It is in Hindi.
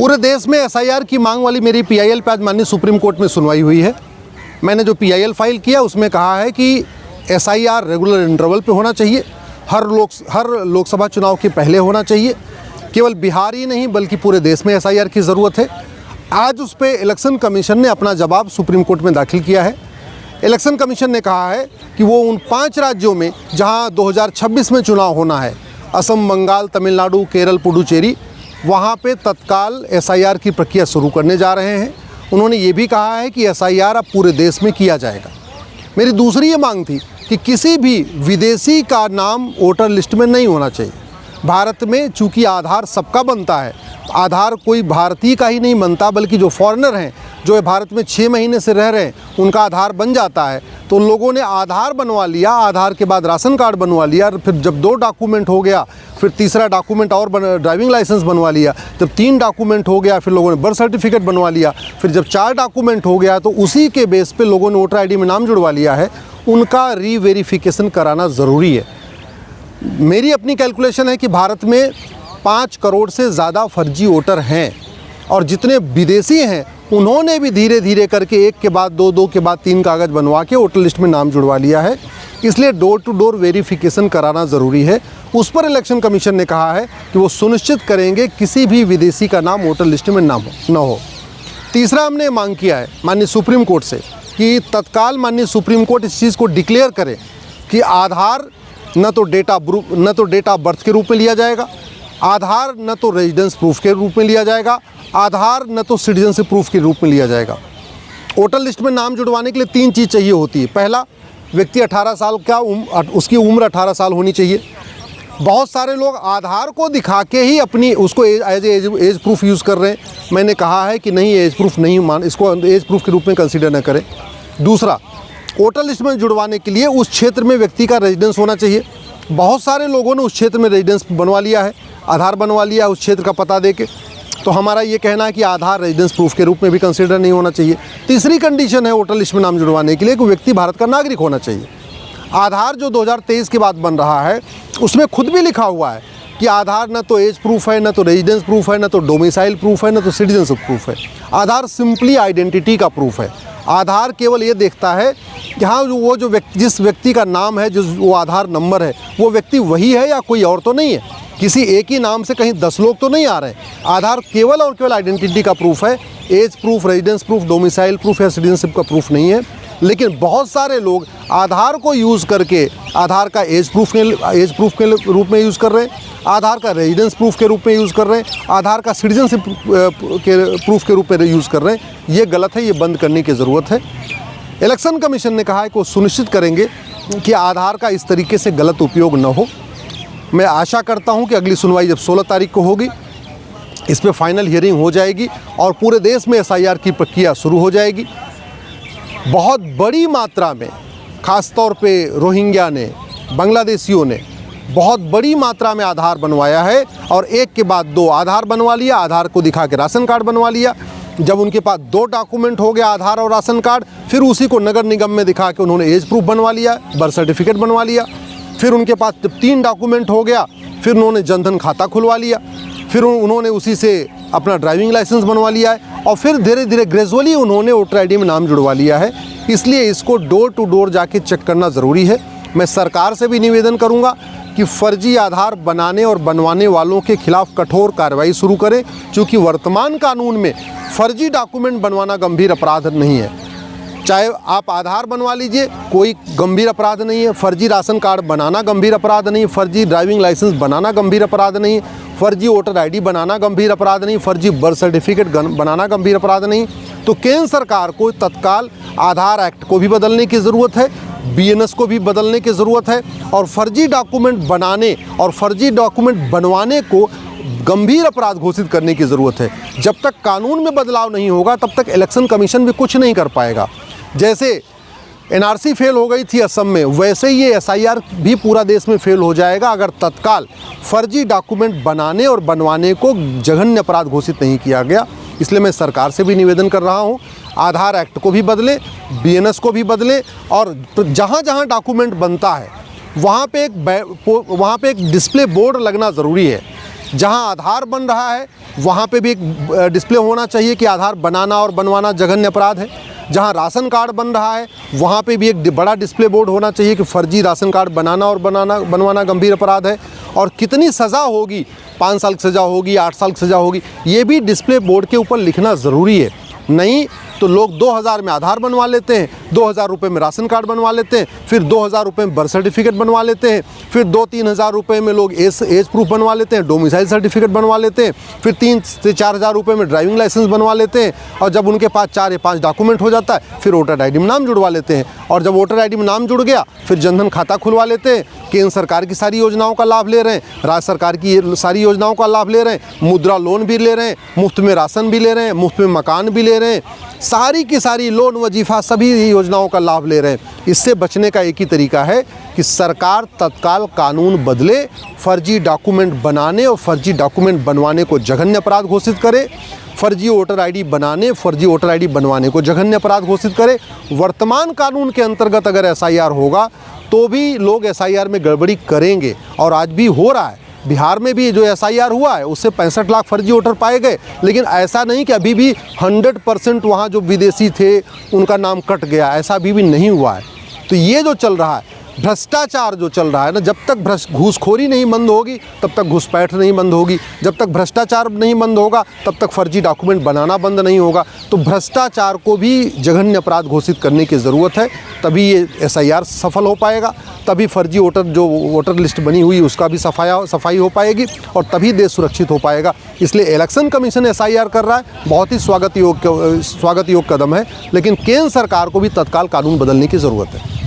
पूरे देश में एसआईआर की मांग वाली मेरी पीआईएल पे आज माननीय सुप्रीम कोर्ट में सुनवाई हुई है। मैंने जो पीआईएल फाइल किया उसमें कहा है कि एसआईआर रेगुलर इंटरवल पे होना चाहिए, हर लोकसभा चुनाव के पहले होना चाहिए। केवल बिहार ही नहीं बल्कि पूरे देश में एसआईआर की ज़रूरत है। आज उस पर इलेक्शन कमीशन ने अपना जवाब सुप्रीम कोर्ट में दाखिल किया है। इलेक्शन कमीशन ने कहा है कि वो उन 5 राज्यों में जहां 2026 में चुनाव होना है, असम, बंगाल, तमिलनाडु, केरल, पुडुचेरी, वहां पे तत्काल एसआईआर की प्रक्रिया शुरू करने जा रहे हैं। उन्होंने ये भी कहा है कि एसआईआर अब पूरे देश में किया जाएगा। मेरी दूसरी ये मांग थी कि किसी भी विदेशी का नाम वोटर लिस्ट में नहीं होना चाहिए। भारत में चूँकि आधार सबका बनता है, आधार कोई भारतीय का ही नहीं बनता बल्कि जो फॉरेनर हैं, जो भारत में 6 महीने से रह रहे हैं, उनका आधार बन जाता है। तो लोगों ने आधार बनवा लिया, आधार के बाद राशन कार्ड बनवा लिया, फिर जब 2 डॉक्यूमेंट हो गया फिर तीसरा डॉक्यूमेंट और ड्राइविंग लाइसेंस बनवा लिया, जब 3 डॉक्यूमेंट हो गया फिर लोगों ने बर्थ सर्टिफिकेट बनवा लिया, फिर जब 4 डॉक्यूमेंट हो गया तो उसी के बेस पे लोगों ने वोटर आईडी में नाम जुड़वा लिया है। उनका रीवेरिफिकेशन कराना ज़रूरी है। मेरी अपनी कैलकुलेशन है कि भारत में 5 करोड़ से ज़्यादा फर्जी वोटर हैं और जितने विदेशी हैं उन्होंने भी धीरे धीरे करके 1 के बाद 2, 2 के बाद 3 कागज़ बनवा के वोटर लिस्ट में नाम जुड़वा लिया है। इसलिए डोर टू डोर वेरिफिकेशन कराना ज़रूरी है। उस पर इलेक्शन कमीशन ने कहा है कि वो सुनिश्चित करेंगे किसी भी विदेशी का नाम वोटर लिस्ट में न हो। तीसरा हमने मांग किया है माननीय सुप्रीम कोर्ट से कि तत्काल माननीय सुप्रीम कोर्ट इस चीज़ को डिक्लेयर करे कि आधार न तो डेटा ऑफ बर्थ के रूप में लिया जाएगा, आधार न तो रेजिडेंस प्रूफ के रूप में लिया जाएगा, आधार न तो सिटीजनशिप प्रूफ के रूप में लिया जाएगा। वोटर लिस्ट में नाम जुड़वाने के लिए 3 चीज़ चाहिए होती है। पहला, व्यक्ति 18 साल का उसकी उम्र 18 साल होनी चाहिए। बहुत सारे लोग आधार को दिखा के ही अपनी उसको एज प्रूफ यूज़ कर रहे हैं। मैंने कहा है कि नहीं, एज प्रूफ नहीं इसको एज प्रूफ के रूप में कंसिडर न करें। दूसरा, वोटर लिस्ट में जुड़वाने के लिए उस क्षेत्र में व्यक्ति का रेजिडेंस होना चाहिए। बहुत सारे लोगों ने उस क्षेत्र में रेजिडेंस बनवा लिया है, आधार बनवा लिया है उस क्षेत्र का पता देके। तो हमारा ये कहना है कि आधार रेजिडेंस प्रूफ के रूप में भी कंसिडर नहीं होना चाहिए। तीसरी कंडीशन है वोटर लिस्ट में नाम जुड़वाने के लिए कि व्यक्ति भारत का नागरिक होना चाहिए। आधार जो 2023 के बाद बन रहा है उसमें खुद भी लिखा हुआ है कि आधार न तो एज प्रूफ है, न तो रेजिडेंस प्रूफ है, न तो डोमिसाइल प्रूफ है, न तो सिटीजनशिप प्रूफ है। आधार सिंपली आइडेंटिटी का प्रूफ है। आधार केवल ये देखता है कि हाँ, वो जो जिस व्यक्ति का नाम है, जो वो आधार नंबर है, वो व्यक्ति वही है या कोई और तो नहीं है। किसी एक ही नाम से कहीं 10 लोग तो नहीं आ रहे हैं। आधार केवल और केवल आइडेंटिटी का प्रूफ है। Age proof, residence proof, domicile proof या सिटीजनशिप का प्रूफ नहीं है। लेकिन बहुत सारे लोग आधार को यूज़ करके आधार का एज प्रूफ के रूप में यूज़ कर रहे हैं, आधार का रेजिडेंस प्रूफ के रूप में यूज़ कर रहे हैं, आधार का सिटीजनशिप के प्रूफ के रूप में यूज़ कर रहे हैं। ये गलत है, ये बंद करने की ज़रूरत है। इलेक्शन कमीशन ने कहा है कि वो सुनिश्चित करेंगे कि आधार का इस तरीके से गलत उपयोग न हो। मैं आशा करता हूं कि अगली सुनवाई जब 16 तारीख को होगी, इस पर फाइनल हियरिंग हो जाएगी और पूरे देश में एसआईआर की प्रक्रिया शुरू हो जाएगी। बहुत बड़ी मात्रा में, ख़ास तौर पे रोहिंग्या ने, बांग्लादेशियों ने बहुत बड़ी मात्रा में आधार बनवाया है और 1 के बाद 2 आधार बनवा लिया, आधार को दिखा के राशन कार्ड बनवा लिया। जब उनके पास 2 डॉक्यूमेंट हो गया, आधार और राशन कार्ड, फिर उसी को नगर निगम में दिखा के उन्होंने एज प्रूफ बनवा लिया, बर्थ सर्टिफिकेट बनवा लिया। फिर उनके पास जब 3 डॉक्यूमेंट हो गया फिर उन्होंने जनधन खाता खुलवा लिया, फिर उन्होंने उसी से अपना ड्राइविंग लाइसेंस बनवा लिया है और फिर धीरे धीरे ग्रेजुअली उन्होंने वोटर आईडी में नाम जुड़वा लिया है। इसलिए इसको डोर टू डोर जाके चेक करना ज़रूरी है। मैं सरकार से भी निवेदन करूँगा कि फर्जी आधार बनाने और बनवाने वालों के खिलाफ कठोर कार्रवाई शुरू करें, क्योंकि वर्तमान कानून में फर्जी डॉक्यूमेंट बनवाना गंभीर अपराध नहीं है। चाहे आप आधार बनवा लीजिए, कोई गंभीर अपराध नहीं है। फर्जी राशन कार्ड बनाना गंभीर अपराध नहीं, फर्जी ड्राइविंग लाइसेंस बनाना गंभीर अपराध नहीं, फर्जी वोटर आईडी बनाना गंभीर अपराध नहीं, फर्जी बर्थ सर्टिफिकेट बनाना गंभीर अपराध नहीं। तो केंद्र सरकार को तत्काल आधार एक्ट को भी बदलने की ज़रूरत है, बीएनएस को भी बदलने की ज़रूरत है और फर्जी डॉक्यूमेंट बनाने और फर्जी डॉक्यूमेंट बनवाने को गंभीर अपराध घोषित करने की ज़रूरत है। जब तक कानून में बदलाव नहीं होगा तब तक इलेक्शन कमीशन भी कुछ नहीं कर पाएगा। जैसे एनआरसी फेल हो गई थी असम में, वैसे ही ये एसआईआर भी पूरा देश में फेल हो जाएगा अगर तत्काल फर्जी डॉक्यूमेंट बनाने और बनवाने को जघन्य अपराध घोषित नहीं किया गया। इसलिए मैं सरकार से भी निवेदन कर रहा हूँ, आधार एक्ट को भी बदलें, बीएनएस को भी बदलें और जहाँ जहाँ डॉक्यूमेंट बनता है वहाँ पे एक डिस्प्ले बोर्ड लगना ज़रूरी है जहां आधार बन रहा है वहां पे भी एक डिस्प्ले होना चाहिए कि आधार बनाना और बनवाना जघन्य अपराध है। जहां राशन कार्ड बन रहा है वहां पे भी एक बड़ा डिस्प्ले बोर्ड होना चाहिए कि फर्जी राशन कार्ड बनाना और बनवाना गंभीर अपराध है। और कितनी सज़ा होगी, 5 साल की सज़ा होगी, 8 साल की सज़ा होगी, ये भी डिस्प्ले बोर्ड के ऊपर लिखना ज़रूरी है। नहीं तो लोग 2000 में आधार बनवा लेते हैं, 2000 रुपये में राशन कार्ड बनवा लेते हैं, फिर 2000 रुपये में बर्थ सर्टिफिकेट बनवा लेते हैं, फिर 2-3 हज़ार रुपये में लोग एज प्रूफ बनवा लेते हैं, डोमिसाइल सर्टिफिकेट बनवा लेते हैं, फिर 3 से 4 हज़ार रुपये में ड्राइविंग लाइसेंस बनवा लेते हैं। और जब उनके पास 4 या 5 डॉक्यूमेंट हो जाता है फिर वोटर ID में नाम जुड़वा लेते हैं। और जब वोटर ID में नाम जुड़ गया फिर जनधन खाता खुलवा लेते हैं। केंद्र सरकार की सारी योजनाओं का लाभ ले रहे हैं, राज्य सरकार की सारी योजनाओं का लाभ ले रहे हैं, मुद्रा लोन भी ले रहे हैं, मुफ्त में राशन भी ले रहे हैं, मुफ्त में मकान भी ले रहे हैं, सारी की सारी लोन वजीफ़ा सभी योजनाओं का लाभ ले रहे हैं। इससे बचने का एक ही तरीका है कि सरकार तत्काल कानून बदले, फर्जी डॉक्यूमेंट बनाने और फर्जी डॉक्यूमेंट बनवाने को जघन्य अपराध घोषित करे, फर्जी वोटर ID बनाने, फर्जी वोटर ID बनवाने को जघन्य अपराध घोषित करे। वर्तमान कानून के अंतर्गत अगर SIR होगा तो भी लोग SIR में गड़बड़ी करेंगे, और आज भी हो रहा है। बिहार में भी जो SIR हुआ है उससे 65 लाख फर्जी वोटर पाए गए, लेकिन ऐसा नहीं कि अभी भी 100% वहाँ जो विदेशी थे उनका नाम कट गया, ऐसा अभी भी नहीं हुआ है। तो ये जो चल रहा है भ्रष्टाचार जो चल रहा है ना, जब तक घूसखोरी नहीं बंद होगी तब तक घुसपैठ नहीं बंद होगी, जब तक भ्रष्टाचार नहीं बंद होगा तब तक फर्जी डॉक्यूमेंट बनाना बंद नहीं होगा। तो भ्रष्टाचार को भी जघन्य अपराध घोषित करने की ज़रूरत है, तभी ये SIR सफल हो पाएगा, तभी फर्जी वोटर लिस्ट बनी हुई उसका भी सफाई हो पाएगी, और तभी देश सुरक्षित हो पाएगा। इसलिए इलेक्शन कमीशन SIR कर रहा है, बहुत ही स्वागत योग कदम है, लेकिन केंद्र सरकार को भी तत्काल कानून बदलने की ज़रूरत है।